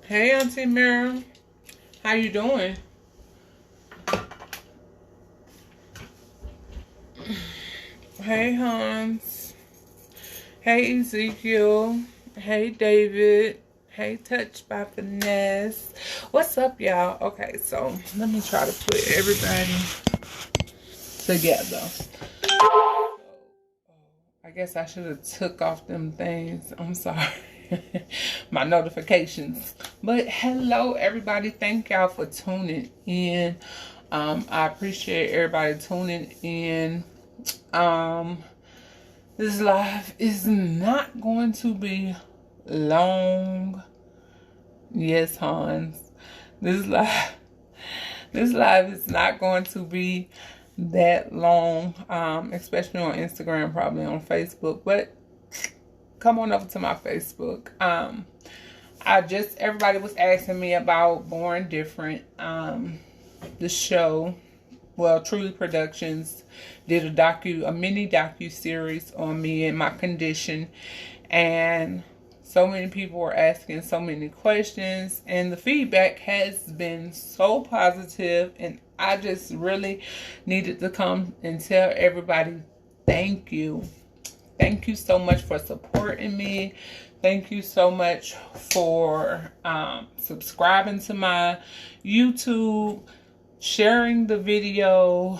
Hey, Auntie Mary. How you doing? Hey, Hans. Hey, Ezekiel. Hey, David. Hey, Touched by Finesse. What's up, y'all? Okay, so let me try to put everybody together. I guess I should have took off them things. I'm sorry. My notifications. But hello, everybody. Thank y'all for tuning in. I appreciate everybody tuning in. This live is not going to be long. Yes, Hans. This live is not going to be that long, especially on Instagram, probably on Facebook, but come on over to my Facebook. Everybody was asking me about Born Different, the show. Well, Truly Productions did a mini docu-series on me and my condition, and so many people were asking so many questions, and the feedback has been so positive, and I just really needed to come and tell everybody thank you. Thank you so much for supporting me. Thank you so much for subscribing to my YouTube, sharing the video,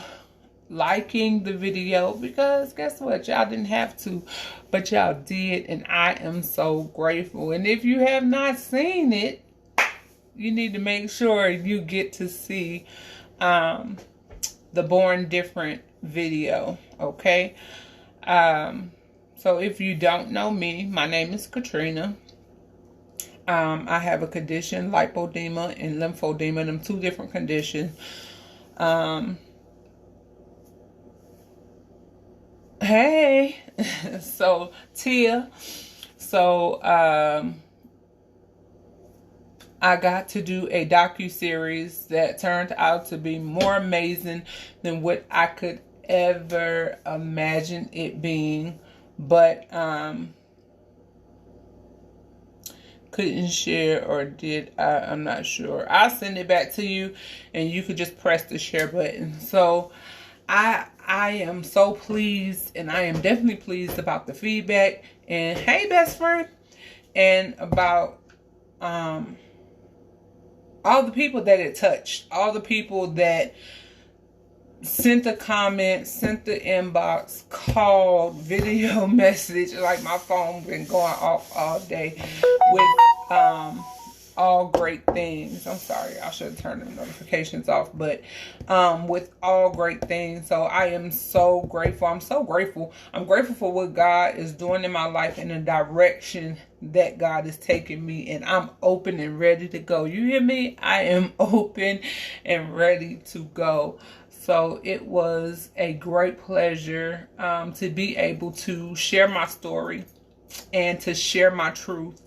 liking the video, because guess what? Y'all didn't have to, but y'all did, and I am so grateful. And if you have not seen it, you need to make sure you get to see the Born Different video, okay? So if you don't know me, my name is Katrina. I have a condition, lipodema and lymphedema, them two different conditions. Hey, so Tia, I got to do a docu-series that turned out to be more amazing than what I could ever imagine it being, but couldn't share, or did I'm not sure. I'll send it back to you and you could just press the share button. So I am so pleased, and I am definitely pleased about the feedback, and hey, best friend, and about all the people that it touched, all the people that sent a comment, sent the inbox, called, video message. Like, my phone been going off all day with all great things. I'm sorry, I should have turned the notifications off, but with all great things. So I am so grateful. I'm so grateful. I'm grateful for what God is doing in my life and the direction that God is taking me, and I'm open and ready to go. You hear me? I am open and ready to go. So it was a great pleasure to be able to share my story and to share my truth.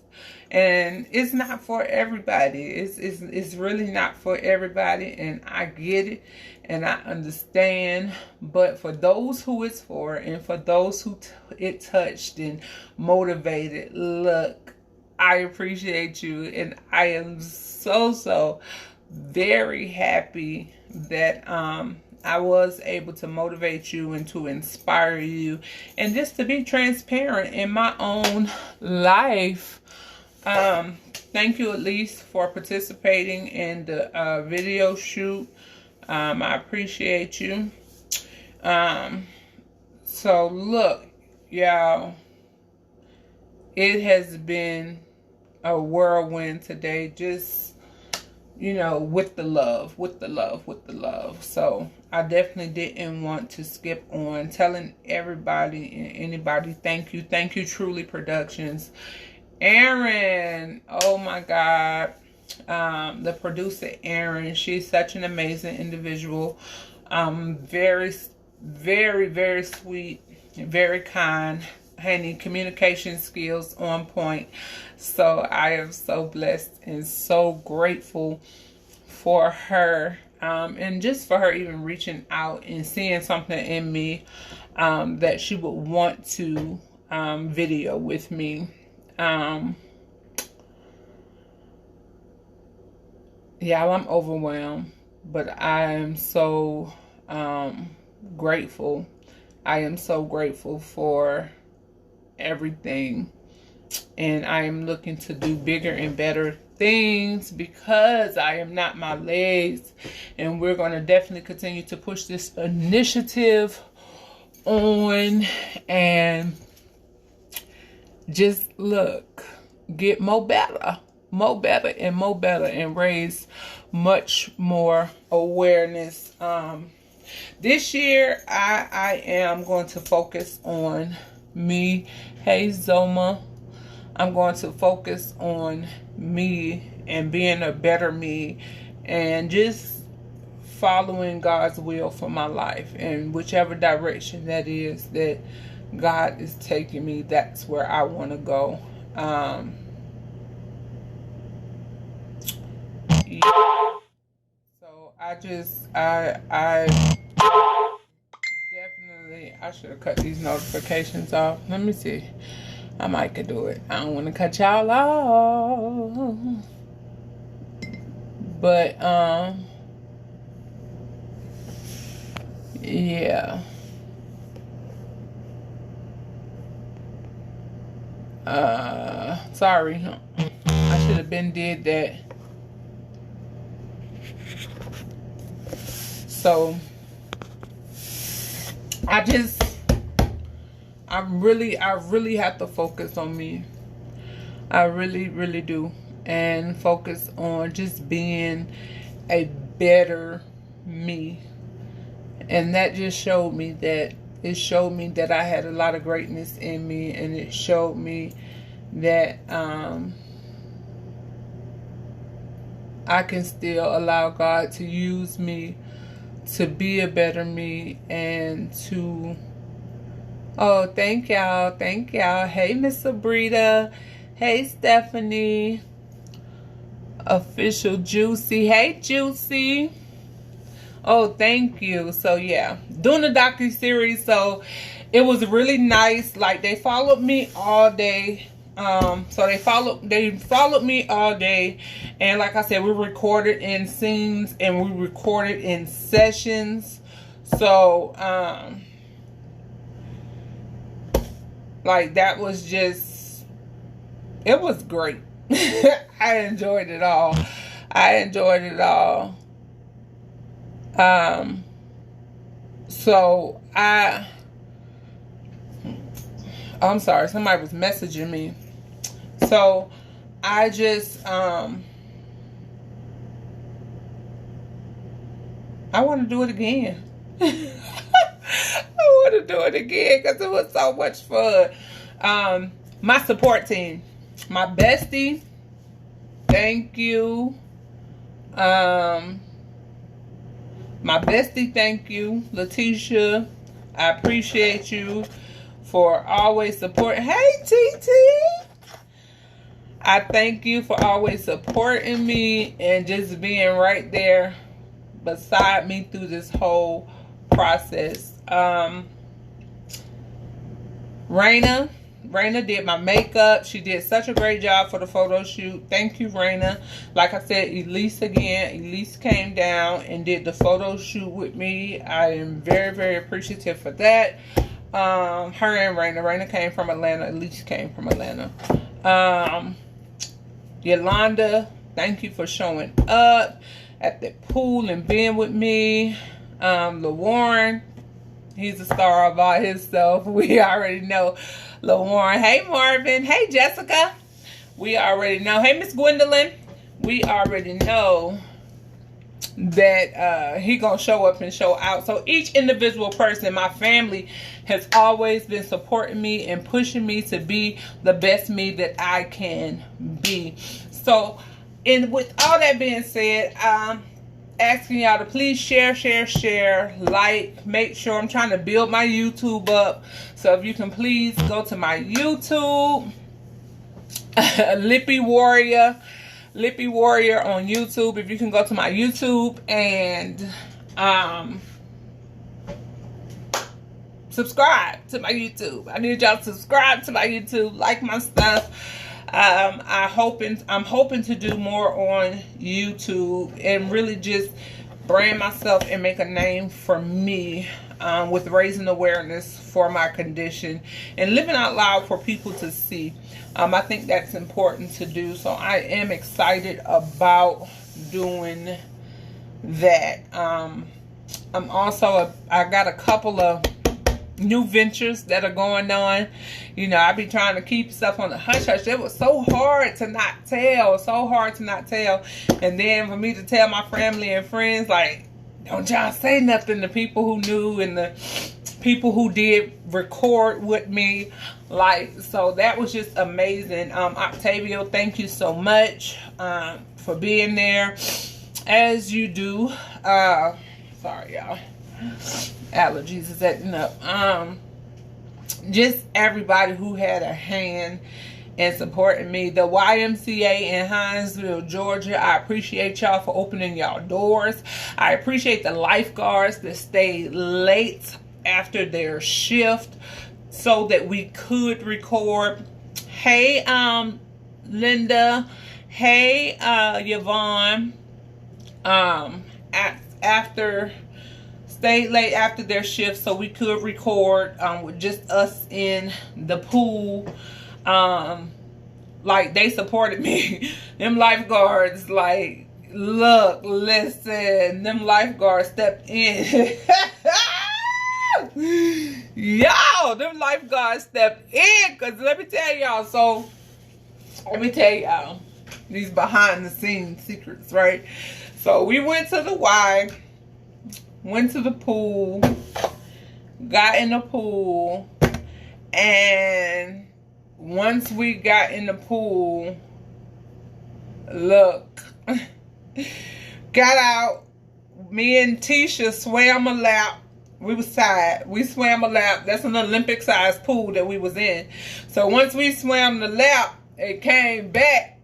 And it's not for everybody. It's really not for everybody, and I get it and I understand. But for those who it's for, and for those who it touched and motivated, look, I appreciate you, and I am so very happy that I was able to motivate you and to inspire you, and just to be transparent in my own life. Thank you, Elise, for participating in the video shoot. I appreciate you. So look, y'all, it has been a whirlwind today. Just, you know, with the love. So I definitely didn't want to skip on telling everybody and anybody thank you. Thank you, Truly Productions. Aaron, oh my God, the producer Aaron, she's such an amazing individual, very sweet, very kind, honey, communication skills on point. So I am so blessed and so grateful for her, and just for her even reaching out and seeing something in me that she would want to video with me. yeah, I'm overwhelmed, but I am so grateful. I am so grateful for everything, and I am looking to do bigger and better things because I am not my legs, and we're going to definitely continue to push this initiative on and just look, get more better and raise much more awareness. This year I am going to focus on me. Hey Zoma, I'm going to focus on me and being a better me and just following God's will for my life, and whichever direction that is that God is taking me, that's where I want to go. Yeah. So I definitely, I should have cut these notifications off. Let me see. I might could do it. I don't want to cut y'all off. But, yeah. Sorry. I should have been did that. So, I really have to focus on me. I really do. And focus on just being a better me. And that just showed me that, I had a lot of greatness in me, and it showed me that I can still allow God to use me to be a better me and to, oh, thank y'all. Hey, Miss Sabrina. Hey, Stephanie. Official Juicy. Hey, Juicy. Oh, thank you. So, yeah, doing the docu-series. So, it was really nice. Like, they followed me all day. So they followed me all day, and like I said, we recorded in scenes and we recorded in sessions. So like that was just, it was great. I enjoyed it all. So I'm sorry, somebody was messaging me. So I just I want to do it again. I want to do it again because it was so much fun. My support team, my bestie, thank you. My bestie, thank you. Letitia, I appreciate you for always supporting. Hey, TT. I thank you for always supporting me and just being right there beside me through this whole process. Raina did my makeup. She did such a great job for the photo shoot. Thank you, Raina. Like I said, Elise again. Elise came down and did the photo shoot with me. I am very appreciative for that. Her and Raina came from Atlanta. Elise came from Atlanta. Yolanda, thank you for showing up at the pool and being with me. LaWarren, he's a star all by himself. We already know LaWarren. Hey, Marvin. Hey, Jessica. We already know. Hey, Miss Gwendolyn. We already know that he gonna show up and show out. So each individual person, my family, has always been supporting me and pushing me to be the best me that I can be. So, and with all that being said, asking y'all to please share, like, make sure. I'm trying to build my YouTube up, so if you can please go to my YouTube, LippyWarrior on YouTube. If you can go to my YouTube and subscribe to my YouTube. I need y'all to subscribe to my YouTube, like my stuff. I'm hoping to do more on YouTube and really just brand myself and make a name for me, with raising awareness for my condition and living out loud for people to see. I think that's important to do. So I am excited about doing that. I got a couple of new ventures that are going on. You know, I be trying to keep stuff on the hush hush. It was so hard to not tell, and then for me to tell my family and friends, like, don't y'all say nothing. The people who knew and the people who did record with me, like, so that was just amazing. Octavio, thank you so much for being there, as you do. Sorry, y'all. Allergies is acting up. Just everybody who had a hand in supporting me. The YMCA in Hinesville, Georgia, I appreciate y'all for opening y'all doors. I appreciate the lifeguards that stayed late after their shift so that we could record. Hey, Linda. Hey, Yvonne. Stayed late after their shift so we could record with just us in the pool. Like, they supported me. Them lifeguards, like, look, listen, them lifeguards stepped in. Yo, them lifeguards stepped in, because let me tell y'all, these behind the scenes secrets, right? So we went to the Y, went to the pool, got in the pool, and once we got in the pool, look, got out, me and Tisha swam a lap. We was tired. We swam a lap. That's an Olympic size pool that we was in. So once we swam the lap, it came back.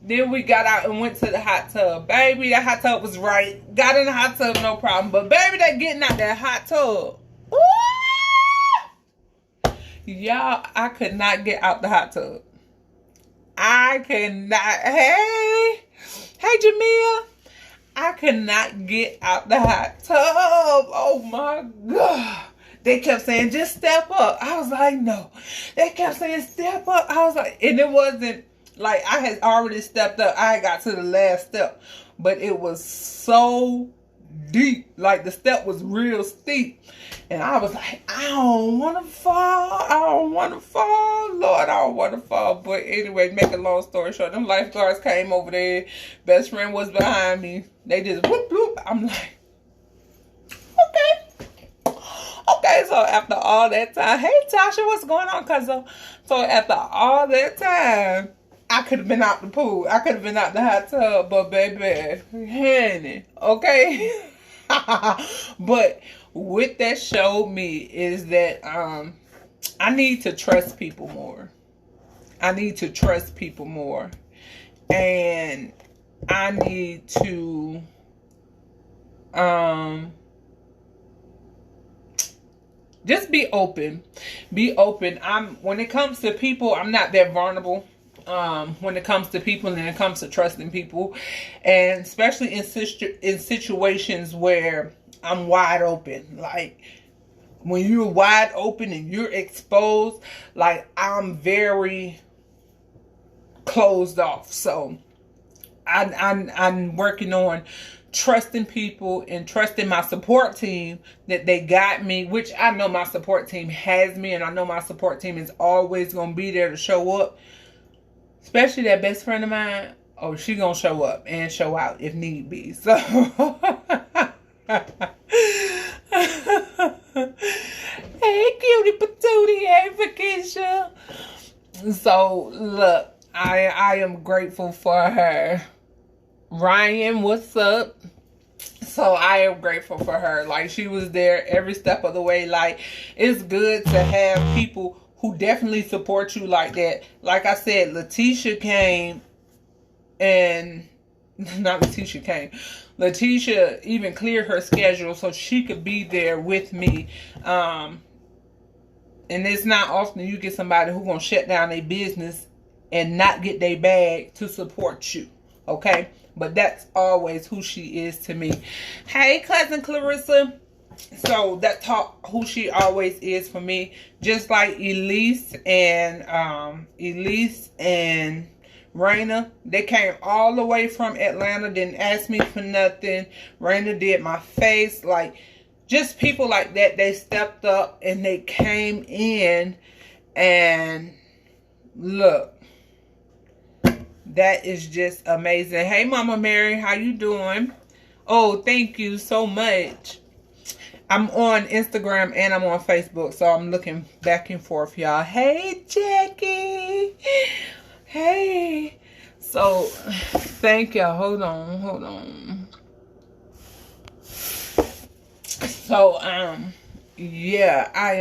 Then we got out and went to the hot tub. Baby, that hot tub was right. Got in the hot tub, no problem. But baby, that getting out that hot tub. Ooh! Y'all, I could not get out the hot tub. I cannot. Hey, Jamia. I could not get out the hot tub. Oh my God. They kept saying, just step up. I was like, no. They kept saying, step up. I was like, and it wasn't like I had already stepped up. I had got to the last step. But it was so deep. Like, the step was real steep. And I was like, I don't want to fall. I don't want to fall. Lord, I don't want to fall. But anyway, make a long story short, them lifeguards came over there. Best friend was behind me. They just whoop, whoop. I'm like, okay. Okay, so after all that time, hey, Tasha, what's going on, cousin? So after all that time, I could have been out the pool. I could have been out the hot tub, but baby, honey, okay? But what that showed me is that I need to trust people more. I need to trust people more. And I need to just be open. Be open. When it comes to people, I'm not that vulnerable. When it comes to people and it comes to trusting people, and especially in situations where I'm wide open. Like, when you're wide open and you're exposed, like, I'm very closed off. So I'm working on trusting people and trusting my support team that they got me, which I know my support team has me, and I know my support team is always going to be there to show up. Especially that best friend of mine. Oh, she gonna show up and show out if need be. So, hey, cutie patootie, hey, Vakisha. So, look, I am grateful for her. Ryan, what's up? So, I am grateful for her. Like, she was there every step of the way. Like, it's good to have people who definitely support you like that. Like I said, Letitia came, and not Letitia came. Letitia even cleared her schedule so she could be there with me. And it's not often you get somebody who's gonna shut down their business and not get their bag to support you. Okay? But that's always who she is to me. Hey, cousin Clarissa. So that's who she always is for me. Just like Elise and Raina, they came all the way from Atlanta, didn't ask me for nothing. Raina did my face. Like, just people like that, they stepped up and they came in, and look, that is just amazing. Hey, Mama Mary, how you doing? Oh, thank you so much. I'm on Instagram and I'm on Facebook, so I'm looking back and forth, y'all. Hey, Jackie. Hey. So, thank y'all. Hold on. So, yeah, I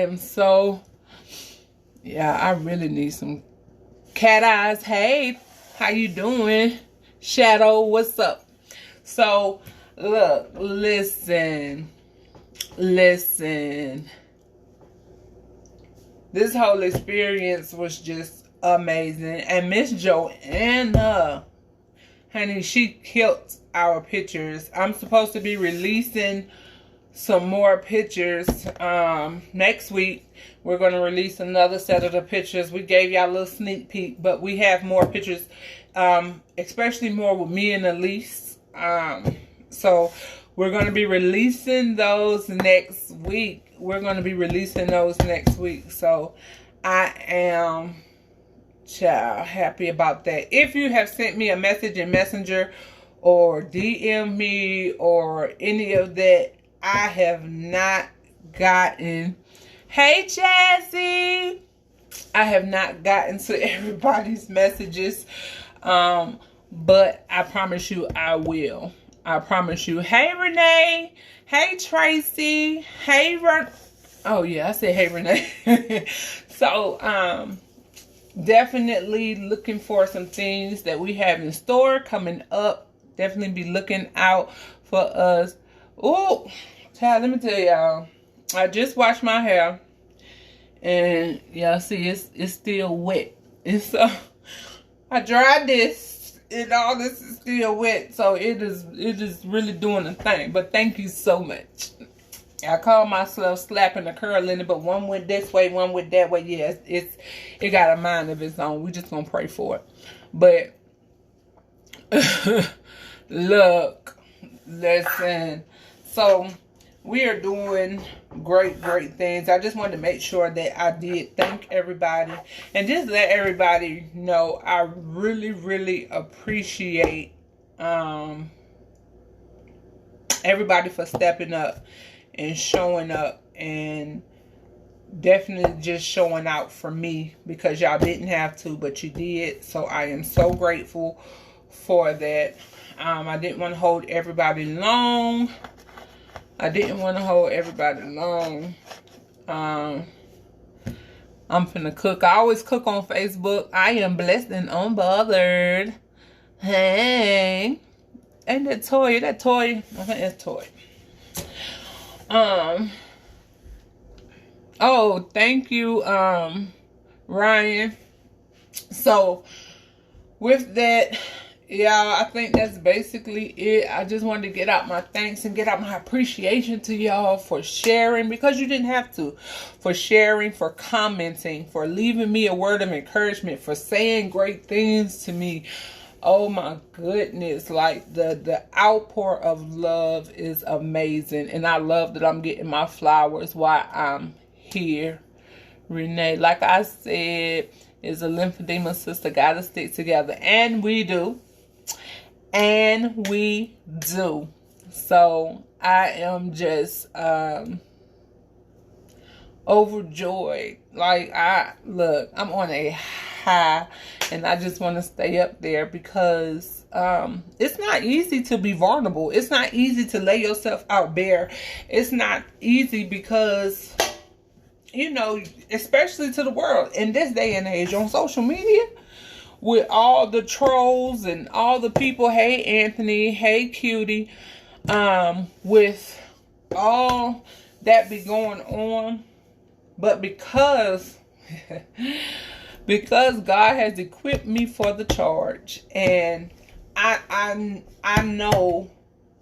really need some cat eyes. Hey, how you doing? Shadow, what's up? So, look, listen. This whole experience was just amazing. And Miss Joanna, honey, she killed our pictures. I'm supposed to be releasing some more pictures next week. We're going to release another set of the pictures. We gave y'all a little sneak peek, but we have more pictures, especially more with me and Elise. So we're going to be releasing those next week. So I am, child, happy about that. If you have sent me a message in Messenger or DM me or any of that, I have not gotten. Hey, Jazzy. I have not gotten to everybody's messages. But I promise you I will. I promise you. Hey, Renee. Hey, Tracy. Hey, oh, yeah, I said hey, Renee. So, definitely looking for some things that we have in store coming up. Definitely be looking out for us. Oh, child, let me tell y'all. I just washed my hair. And y'all see it's still wet. And so, I dried this. And all this is still wet, so it is really doing a thing. But thank you so much. I call myself slapping a curl in it, but one went this way, one went that way. Yes, it got a mind of its own. We just gonna pray for it. But look, listen. So we are doing great things. I just wanted to make sure that I did thank everybody and just let everybody know I really appreciate everybody for stepping up and showing up and definitely just showing out for me, because y'all didn't have to, but you did. So I am so grateful for that. I didn't want to hold everybody long. I'm finna cook. I always cook on Facebook. I am blessed and unbothered. Hey. Ain't that Toy? I think that's Toy. Oh, thank you, Ryan. So, with that, y'all, I think that's basically it. I just wanted to get out my thanks and get out my appreciation to y'all for sharing, because you didn't have to. For sharing, for commenting, for leaving me a word of encouragement, for saying great things to me. Oh my goodness, like the outpour of love is amazing. And I love that I'm getting my flowers while I'm here. Renee, like I said, is a lymphedema sister, gotta stick together. And we do. So I am just overjoyed. Like, I'm on a high, and I just want to stay up there, because it's not easy to be vulnerable. It's not easy to lay yourself out bare. It's not easy because, you know, especially to the world in this day and age on social media, with all the trolls and all the people, hey Anthony, hey Cutie, with all that be going on. But because because God has equipped me for the charge, and I know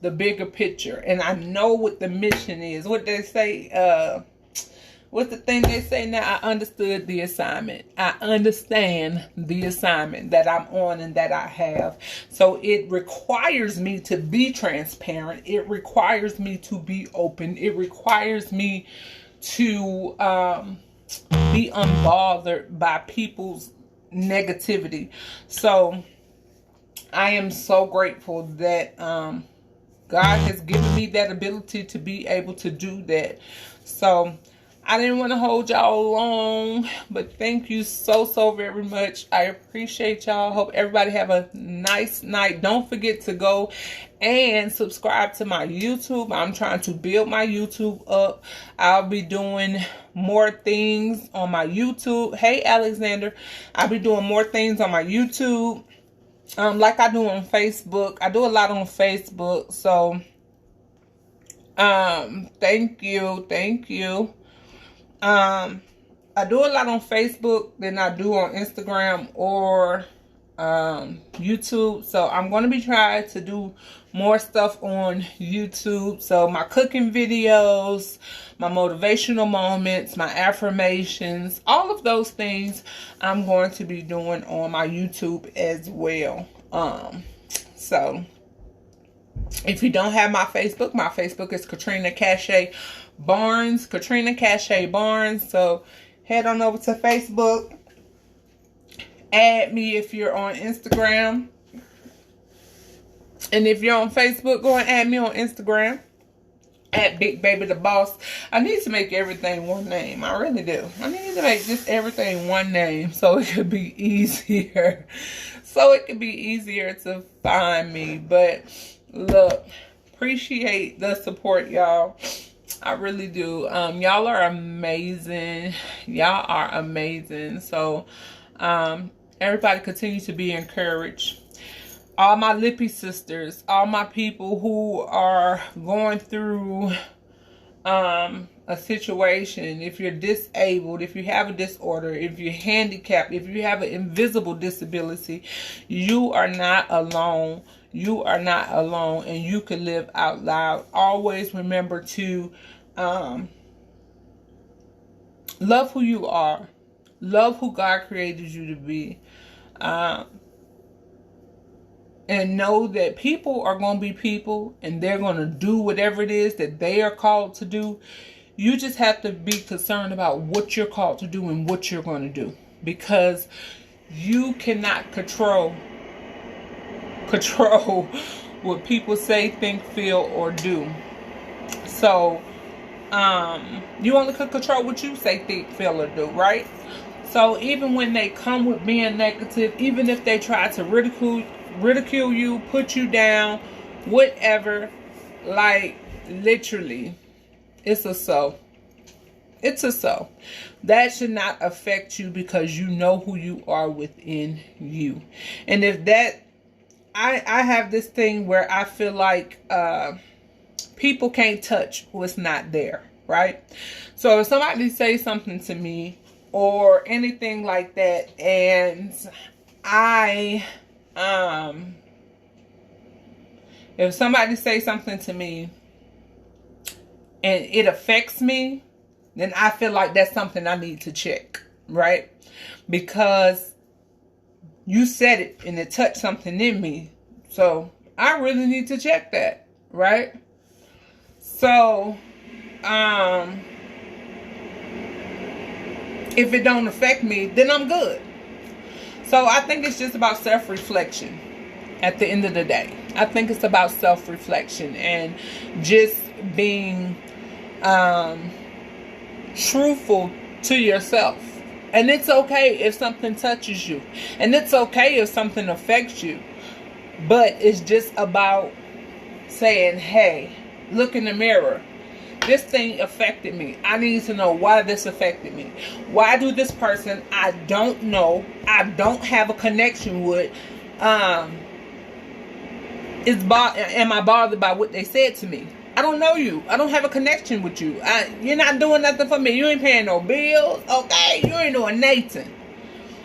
the bigger picture, and I know what the mission is. What they say, what's the thing they say now? I understood the assignment. I understand the assignment that I'm on and that I have. So it requires me to be transparent. It requires me to be open. It requires me to be unbothered by people's negativity. So I am so grateful that God has given me that ability to be able to do that. So I didn't want to hold y'all long, but thank you so very much. I appreciate y'all. Hope everybody have a nice night. Don't forget to go and subscribe to my YouTube. I'm trying to build my YouTube up. I'll be doing more things on my YouTube. Hey, Alexander. I'll be doing more things on my YouTube. Like I do on Facebook. I do a lot on Facebook. So, thank you. I do a lot on Facebook than I do on Instagram or YouTube. So I'm going to be trying to do more stuff on YouTube. So my cooking videos, my motivational moments, my affirmations, all of those things I'm going to be doing on my YouTube as well. So if you don't have my Facebook is Katrina Cache Barnes. Katrina Cache Barnes. So head on over to Facebook. Add me if you're on Instagram. And if you're on Facebook, go and add me on Instagram. At Big Baby the Boss. I need to make everything one name. I really do. I need to make just everything one name so it could be easier. So it could be easier to find me. But look, appreciate the support, y'all. I really do. Y'all are amazing. Y'all are amazing. So everybody continue to be encouraged. All my Lippy sisters, all my people who are going through a situation, if you're disabled, if you have a disorder, if you're handicapped, if you have an invisible disability, you are not alone. You are not alone, and you can live out loud. Always remember to love who you are. Love who God created you to be. And know that people are going to be people, and they're going to do whatever it is that they are called to do. You just have to be concerned about what you're called to do and what you're going to do. Because you cannot control what people say, think, feel, or do. So, you only can control what you say, think, feel, or do, right? So, even when they come with being negative, even if they try to ridicule you, put you down, whatever, like, literally, it's a so. It's a so. That should not affect you because you know who you are within you. And if that, I have this thing where I feel like people can't touch what's not there, right? So if somebody says something to me or anything like that, and if somebody says something to me and it affects me, then I feel like that's something I need to check, right? Because you said it and it touched something in me. So I really need to check that, right? So, if it don't affect me, then I'm good. So I think it's just about self-reflection at the end of the day. I think it's about self-reflection and just being truthful to yourself. And it's okay if something touches you. And it's okay if something affects you. But it's just about saying, hey, look in the mirror. This thing affected me. I need to know why this affected me. Why do this person I don't know, I don't have a connection with, am I bothered by what they said to me? I don't know you. I don't have a connection with you. You're not doing nothing for me. You ain't paying no bills. Okay, you ain't doing nothing.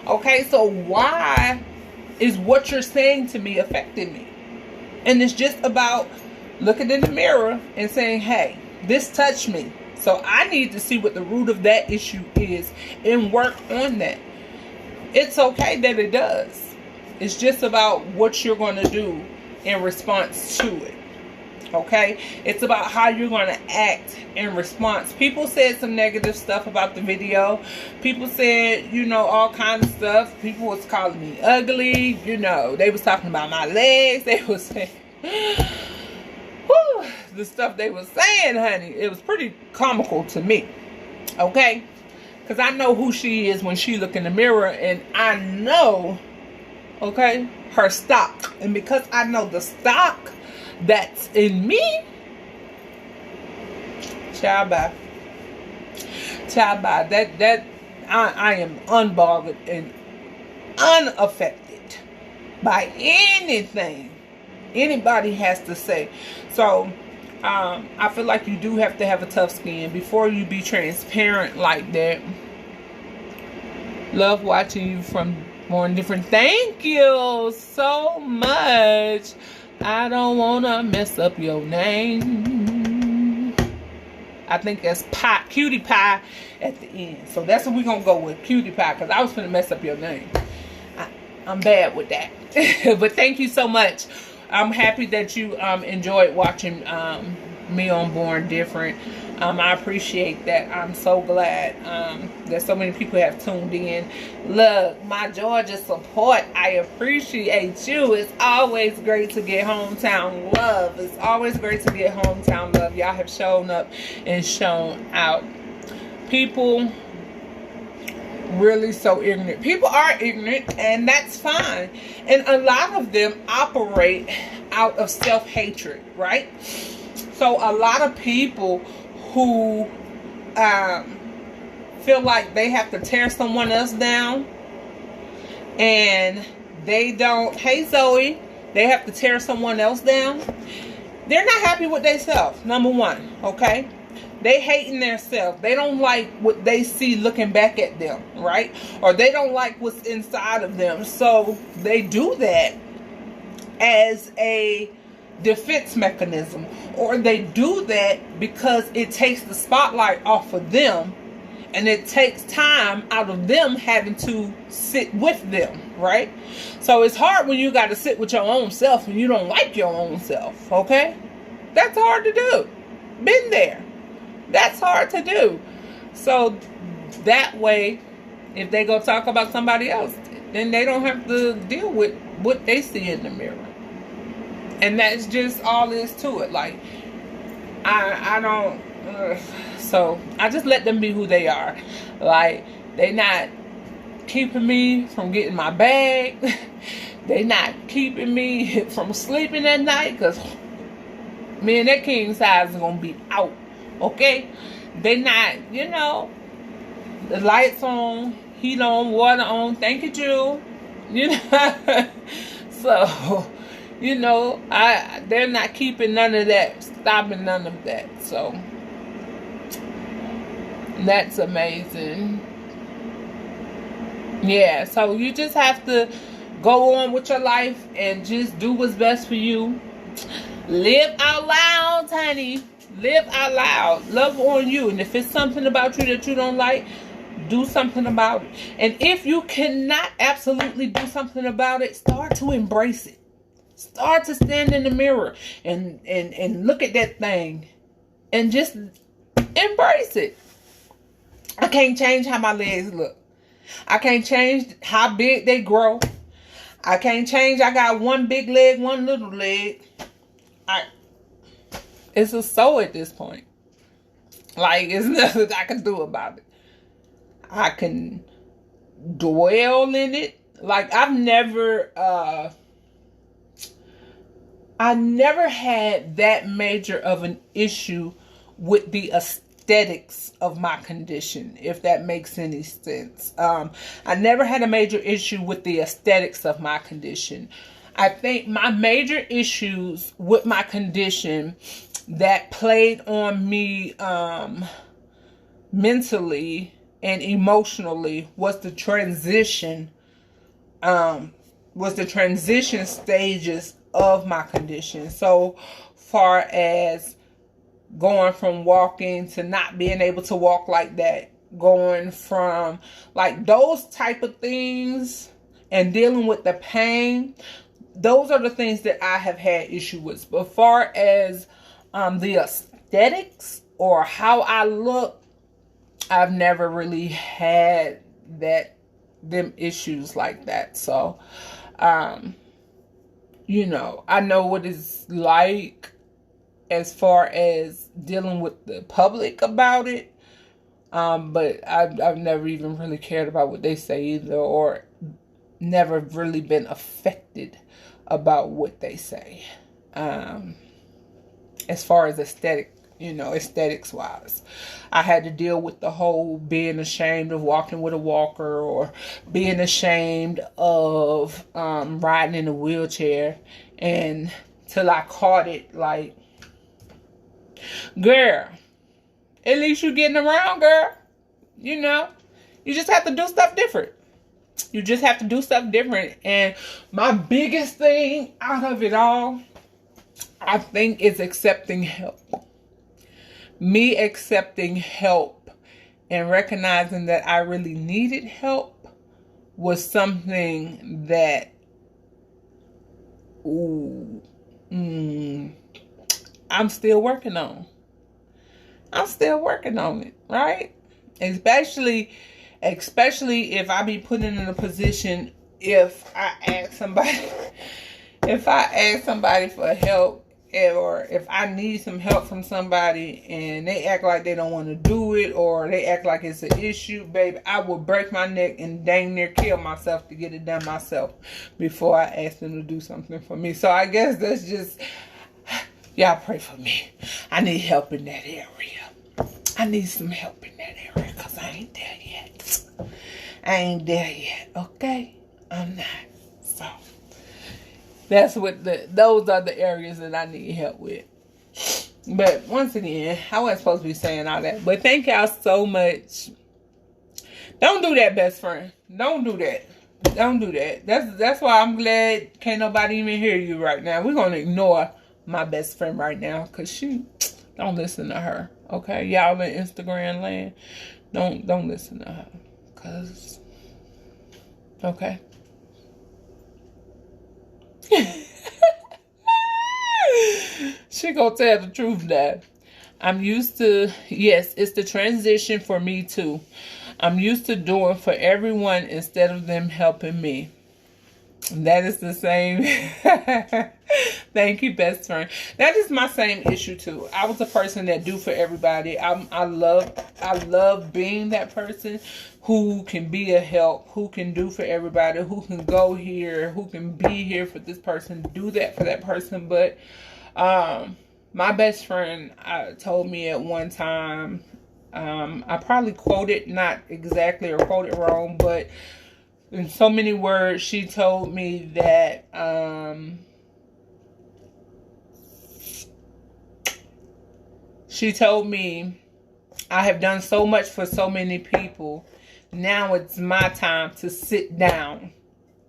Okay, so why is what you're saying to me affecting me? And it's just about looking in the mirror and saying, hey, this touched me. So I need to see what the root of that issue is and work on that. It's okay that it does. It's just about what you're going to do in response to it. Okay? It's about how you're going to act in response. People said some negative stuff about the video. People said, you know, all kinds of stuff. People was calling me ugly. You know, they was talking about my legs. They was saying, whew, the stuff they was saying, honey. It was pretty comical to me. Okay? Because I know who she is when she look in the mirror. And I know, okay, her stock. And because I know the stock that's in me, child bye. Child bye. That I am unbothered and unaffected by anything anybody has to say. So I feel like you do have to have a tough skin before you be transparent like that. Love watching you from more different. Thank you so much. I don't want to mess up your name. I think that's pie, cutie pie at the end. So that's what we're going to go with, cutie pie, because I was going to mess up your name. I'm bad with that. But thank you so much. I'm happy that you enjoyed watching me on Born Different. I appreciate that. I'm so glad that so many people have tuned in. Look, my Georgia support, I appreciate you. It's always great to get hometown love. It's always great to get hometown love. Y'all have shown up and shown out. People really so ignorant. People are ignorant, and that's fine. And a lot of them operate out of self-hatred, right? So a lot of people who feel like they have to tear someone else down, and they don't, hey Zoe, they have to tear someone else down. They're not happy with themselves, number one, okay? They hating themselves. They don't like what they see looking back at them, right? Or they don't like what's inside of them. So they do that as a defense mechanism, or they do that because it takes the spotlight off of them, and it takes time out of them having to sit with them, right? So it's hard when you got to sit with your own self and you don't like your own self, okay? That's hard to do. Been there. That's hard to do. So that way, if they go talk about somebody else, then they don't have to deal with what they see in the mirror. And that's just all there is to it. Like, I don't, so I just let them be who they are. Like, they not keeping me from getting my bag. They not keeping me from sleeping at night, because me and that king size is going to be out. Okay? They not, you know, the lights on, heat on, water on. Thank you, Jewel. You know? So, you know, they're not keeping none of that, stopping none of that. So that's amazing. Yeah, so you just have to go on with your life and just do what's best for you. Live out loud, honey. Live out loud. Love on you. And if it's something about you that you don't like, do something about it. And if you cannot absolutely do something about it, start to embrace it. Start to stand in the mirror and look at that thing and just embrace it. I can't change how my legs look. I can't change how big they grow. I can't change I got one big leg, one little leg. It's a so at this point. Like, there's nothing I can do about it. I can dwell in it. Like, I never had that major of an issue with the aesthetics of my condition, if that makes any sense. I never had a major issue with the aesthetics of my condition. I think my major issues with my condition that played on me mentally and emotionally was the transition was the transition stages of my condition. So far as going from walking to not being able to walk like that, going from like those type of things and dealing with the pain, those are the things that I have had issue with. But far as the aesthetics or how I look, I've never really had them issues like that. So you know, I know what it's like as far as dealing with the public about it. But I've never even really cared about what they say either, or never really been affected about what they say. As far as aesthetics wise, I had to deal with the whole being ashamed of walking with a walker, or being ashamed of riding in a wheelchair, and till I caught it, like, girl, at least you getting around, girl. You know, you just have to do stuff different. You just have to do stuff different. And my biggest thing out of it all, I think, is accepting help. Me accepting help and recognizing that I really needed help was something that, I'm still working on. I'm still working on it, right? Especially if I be put in a position, if I ask somebody for help, or if I need some help from somebody and they act like they don't want to do it, or they act like it's an issue, baby, I will break my neck and dang near kill myself to get it done myself before I ask them to do something for me. So I guess that's just, y'all pray for me. I need help in that area. I need some help in that area, because I ain't there yet. I ain't there yet, okay? I'm not. So that's what those are the areas that I need help with. But once again, I wasn't supposed to be saying all that. But thank y'all so much. Don't do that, best friend. Don't do that. Don't do that. That's why I'm glad can't nobody even hear you right now. We're gonna ignore my best friend right now, because she don't listen to her. Okay, y'all in Instagram land, don't listen to her, cause okay. She gonna tell the truth now. I'm used to, yes, it's the transition for me too. I'm used to doing for everyone instead of them helping me. That is the same. Thank you, best friend. That is my same issue too. I was a person that do for everybody. I love being that person who can be a help, who can do for everybody, who can go here, who can be here for this person, do that for that person. But my best friend told me at one time, I probably quoted not exactly or quoted wrong, but in so many words, she told me that I have done so much for so many people. Now it's my time to sit down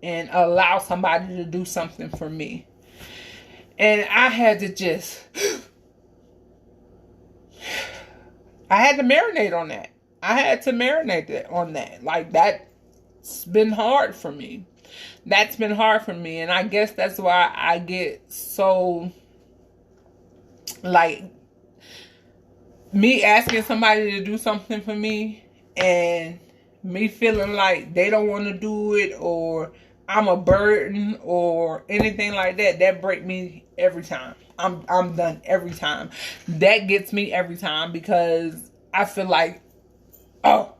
and allow somebody to do something for me. And I had to marinate on that. I had to marinate on that. Like, that's been hard for me. That's been hard for me. And I guess that's why I get so, like, me asking somebody to do something for me and me feeling like they don't want to do it, or I'm a burden or anything like that, that break me every time. I'm done every time. That gets me every time, because I feel like, oh,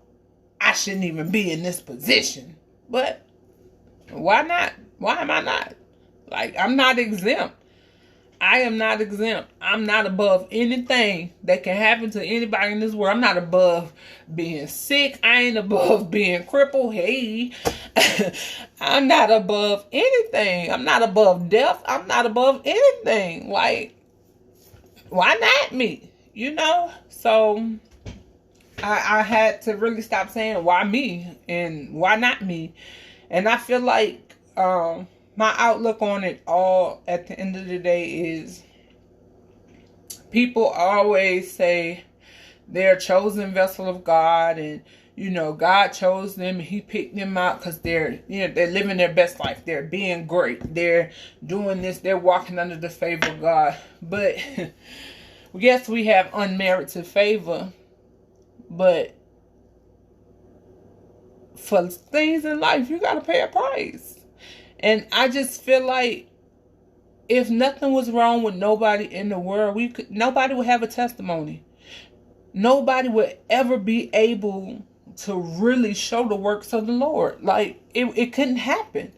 I shouldn't even be in this position. But why not? Why am I not? Like, I'm not exempt. I am not exempt. I'm not above anything that can happen to anybody in this world. I'm not above being sick. I ain't above being crippled. Hey, I'm not above anything. I'm not above death. I'm not above anything. Like, why not me? You know? So I had to really stop saying why me and why not me. And I feel like my outlook on it all at the end of the day is, people always say they're a chosen vessel of God, and God chose them and he picked them out because they're living their best life. They're being great. They're doing this. They're walking under the favor of God. But yes, we have unmerited favor, but for things in life, you got to pay a price. And I just feel like if nothing was wrong with nobody in the world, nobody would have a testimony. Nobody would ever be able to really show the works of the Lord. Like, it couldn't happen.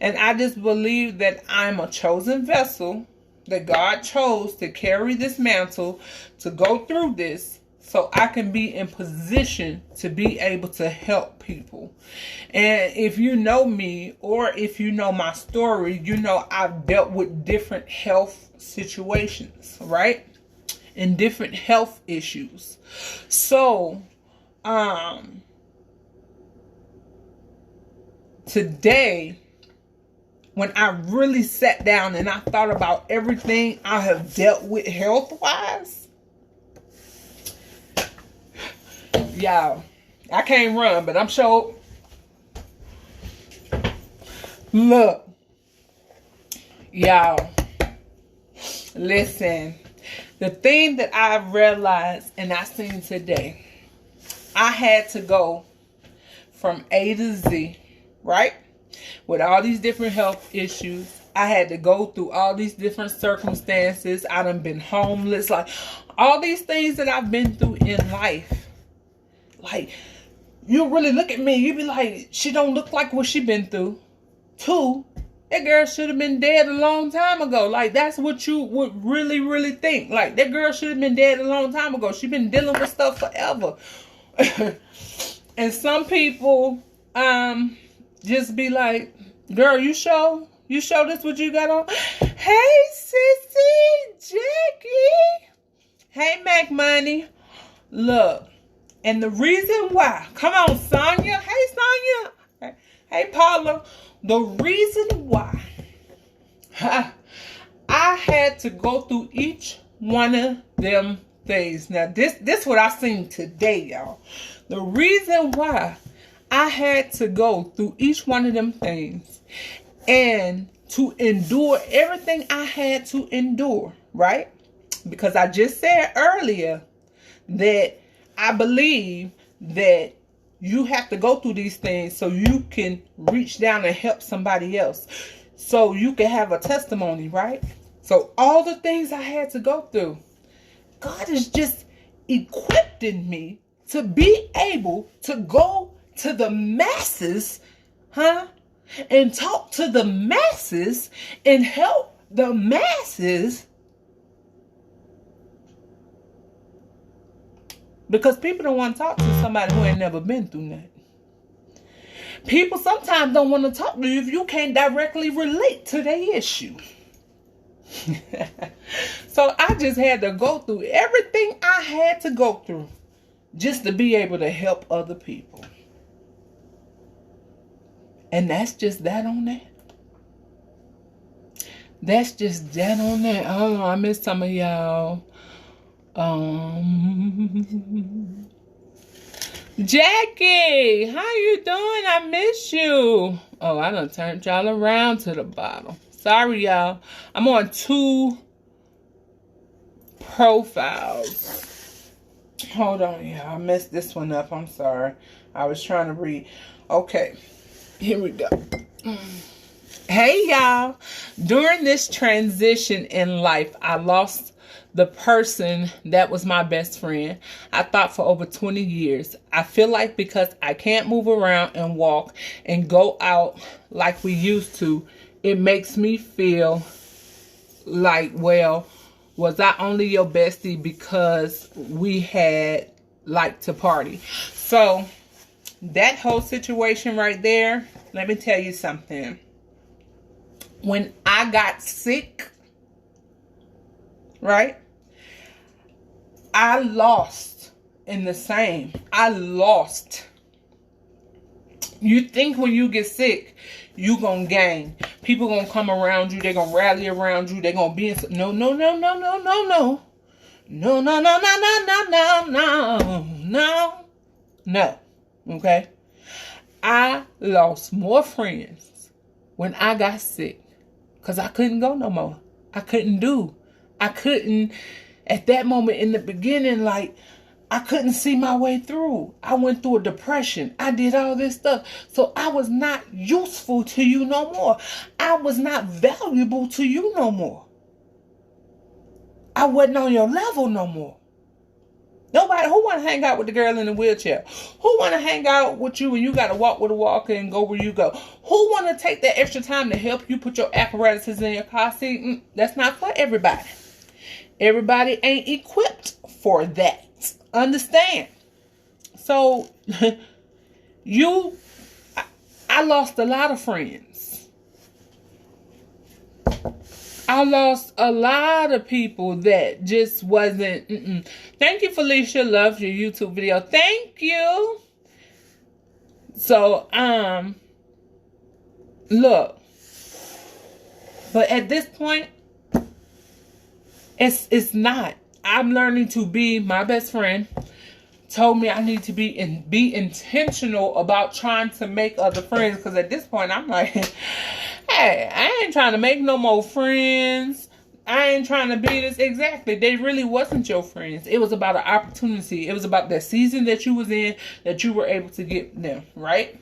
And I just believe that I'm a chosen vessel that God chose to carry this mantle, to go through this, so I can be in position to be able to help people. And if you know me, or if you know my story, I've dealt with different health situations, right? And different health issues. So, today, when I really sat down and I thought about everything I have dealt with health-wise, y'all, I can't run, but I'm sure. Look, y'all, listen. The thing that I realized and I seen today, I had to go from A to Z, right? With all these different health issues. I had to go through all these different circumstances. I done been homeless. Like, all these things that I've been through in life. Like, you really look at me, you be like, she don't look like what she been through. 2, that girl should have been dead a long time ago. Like, that's what you would really, really think. Like, that girl should have been dead a long time ago. She been dealing with stuff forever. And some people just be like, girl, you sure this what you got on? Hey, sissy, Jackie. Hey, Mac Money. Look, and the reason why, come on, Sonia. Hey, Sonia. Hey, Paula. The reason why I had to go through each one of them things. Now, this what I seen today, y'all. The reason why I had to go through each one of them things and to endure everything I had to endure, right? Because I just said earlier that I believe that you have to go through these things so you can reach down and help somebody else. So you can have a testimony, right? So all the things I had to go through, God is just equipping me to be able to go to the masses, and talk to the masses and help the masses. Because people don't want to talk to somebody who ain't never been through nothing. People sometimes don't want to talk to you if you can't directly relate to their issue. So I just had to go through everything I had to go through just to be able to help other people. And that's just that on that. That's just that on that. Oh, I miss some of y'all. Jackie, how you doing? I miss you. Oh, I done turned y'all around to the bottom. Sorry, y'all. I'm on 2 profiles. Hold on, y'all. I messed this one up. I'm sorry. I was trying to read. Okay, here we go. Hey, y'all. During this transition in life, I lost the person that was my best friend, I thought, for over 20 years. I feel like because I can't move around and walk and go out like we used to, it makes me feel like, well, was I only your bestie because we had like to party? So that whole situation right there, let me tell you something. When I got sick, right? I lost in the same. I lost. You think when you get sick, you gonna gain. People gonna come around you. They're gonna rally around you. They're gonna be in. No, no, no, no, no, no, no. No, no, no, no, no, no, no, no, no. No. Okay? I lost more friends when I got sick. Because I couldn't go no more. I couldn't, at that moment in the beginning, like, I couldn't see my way through. I went through a depression. I did all this stuff. So I was not useful to you no more. I was not valuable to you no more. I wasn't on your level no more. Nobody who want to hang out with the girl in the wheelchair. Who want to hang out with you when you got to walk with a walker and go where you go? Who want to take that extra time to help you put your apparatuses in your car seat? That's not for everybody. Everybody ain't equipped for that. Understand? So, I lost a lot of friends. I lost a lot of people that just wasn't. Thank you, Felicia. Love your YouTube video. Thank you. So, look. But at this point, it's not. I'm learning to be my best friend. Told me I need to be intentional about trying to make other friends. Because at this point, I'm like, hey, I ain't trying to make no more friends. I ain't trying to be this. Exactly. They really wasn't your friends. It was about an opportunity. It was about that season that you was in, that you were able to get them, right?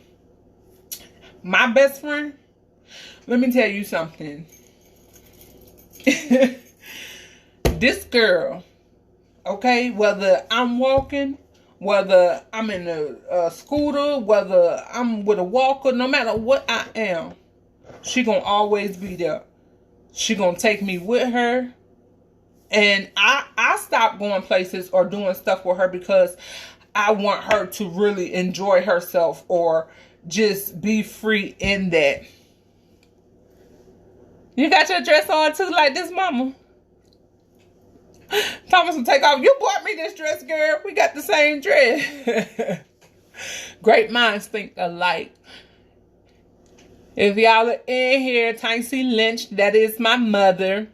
My best friend, let me tell you something. This girl, okay, whether I'm walking, whether I'm in a scooter, whether I'm with a walker, no matter what I am, she gonna always be there. She gonna take me with her. And I stopped going places or doing stuff with her because I want her to really enjoy herself or just be free in that. You got your dress on too like this, mama? Thomas will take off. You bought me this dress, girl. We got the same dress. Great minds think alike. If y'all are in here, Tancy Lynch, that is my mother.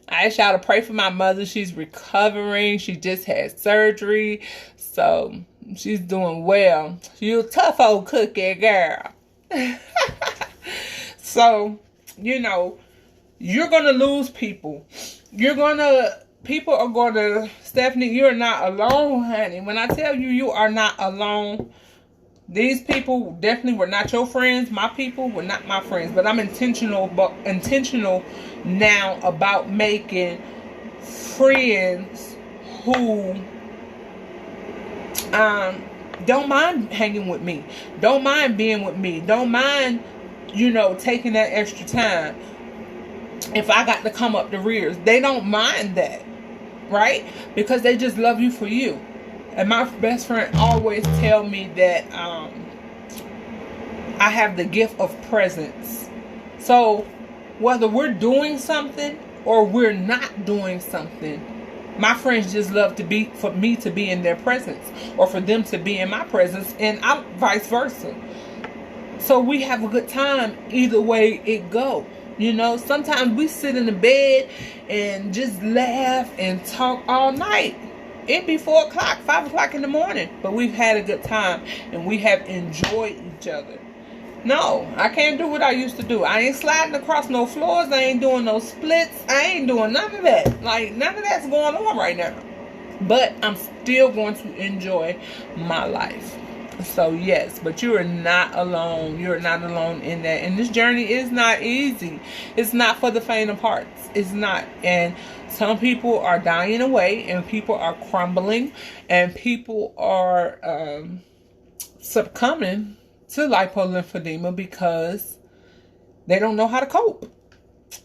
I ask y'all to pray for my mother. She's recovering. She just had surgery. So she's doing well. You a tough old cookie, girl. So, you know, you're going to lose people. People are going to, Stephanie, you're not alone, honey. When I tell you, you are not alone. These people definitely were not your friends. My people were not my friends. But I'm intentional now about making friends who don't mind hanging with me. Don't mind being with me. Don't mind, you know, taking that extra time. If I got to come up the rears, they don't mind that. Right? Because they just love you for you. And my best friend always tell me that I have the gift of presence. So whether we're doing something or we're not doing something, my friends just love for me to be in their presence or for them to be in my presence, and vice versa. So we have a good time either way it go. You know, sometimes we sit in the bed and just laugh and talk all night. It'd be 4 o'clock, 5 o'clock in the morning. But we've had a good time and we have enjoyed each other. No, I can't do what I used to do. I ain't sliding across no floors. I ain't doing no splits. I ain't doing none of that. Like, none of that's going on right now. But I'm still going to enjoy my life. So yes, but you are not alone. You're not alone in that. And this journey is not easy. It's not for the faint of hearts. It's not. And some people are dying away, and people are crumbling, and people are succumbing to lymphedema because they don't know how to cope.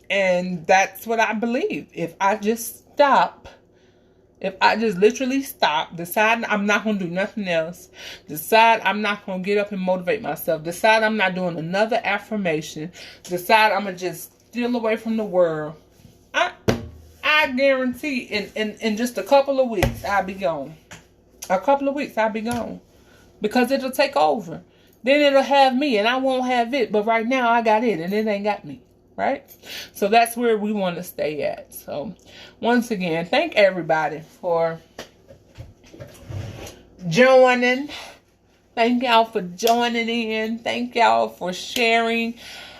And that's what I believe. If I just literally stop, decide I'm not going to do nothing else, decide I'm not going to get up and motivate myself, decide I'm not doing another affirmation, decide I'm going to just steal away from the world, I guarantee in just a couple of weeks, I'll be gone. A couple of weeks, I'll be gone. Because it'll take over. then it'll have me and I won't have it. But right now I got it and it ain't got me. Right? So that's where we want to stay at. So once again, thank everybody for joining. Thank y'all for joining in. Thank y'all for sharing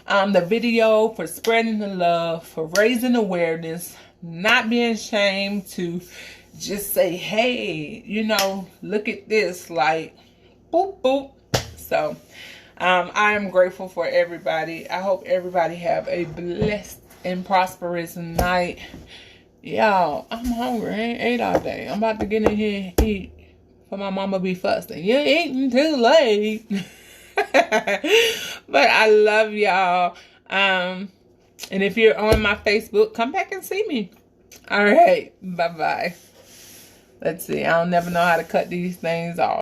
the video, for spreading the love, for raising awareness, not being ashamed to just say, hey, you know, look at this, like, boop, boop. So, I am grateful for everybody. I hope everybody have a blessed and prosperous night. Y'all, I'm hungry. I ain't ate all day. I'm about to get in here and eat. For my mama be fussing. You're eating too late. But I love y'all. And if you're on my Facebook, come back and see me. All right. Bye-bye. Let's see. I don't never know how to cut these things off.